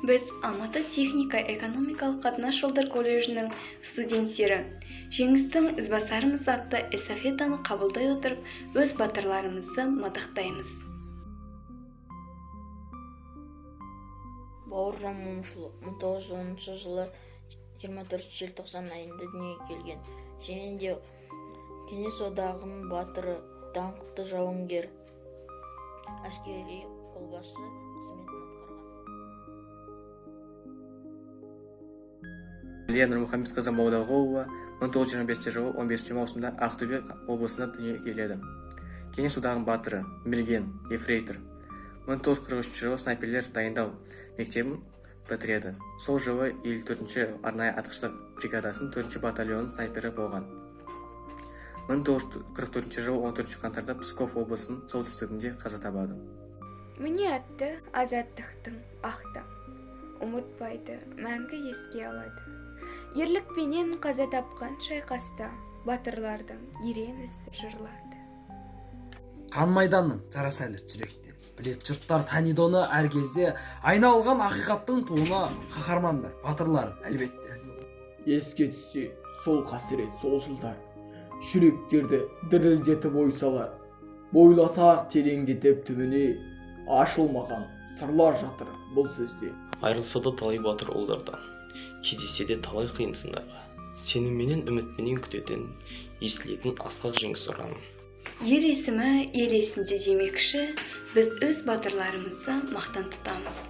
Біз Алматы техника экономикалық қатынас жолдар колледжінің студенттері жеңістің ізбасарымыз атты эстафетаны қабылдай отырып, өз батырларымызды мадақтаймыз. Бауыржан Момышұлы 1910 жылы 24 желтоқсан айында дүниеге келген. Және де Кеңес одағының батыры, даңқты жауынгер, әскери қолбасшы қызметін атқарған. Лия Нұрмұхамедқызы Молдағұлова 1925 жылы 15 маусымда Ақтөбе облысында дүниеге келеді. Кеңес одағының батыры, мерген, ефрейтор. 1943 жылы снайперлер дайындау мектебін бітіреді. Сол жылы 54-ші арнайы атқыштар бригадасының 4-ші батальонының снайпері болған. 1944 жылы 14 қаңтарда Псков облысының солтүстігінде қаза табады. Міне атты азаттықтың ақтам. Ұмытпайды, мәңгі еске алады. Ерлікпенен қаза тапқан шайқаста батырлардың ерен ісі жырлады. Қан майданның жарасәлі жүректе. Білет жұрттар таниды оны әр кезде. Айналған ақиқаттың туына қаһармандар, батырлар әлбетте. Еске түссе сол қасірет, сол жылдар. Жүректерді дірілдетіп ойсалар. Бойласақ тереңдетіп түбіне, ашылмаған сырлар жатыр бұл сөзде. Айрылса да талай батыр ұлдардан, кездессе де талай қиын сындарға. Сенімменен үмітпенен күтетін, естілетін асқақ жеңіс ұранын. Ер есімі ел есінде демекші, біз өз батырларымызды мақтан тұтамыз.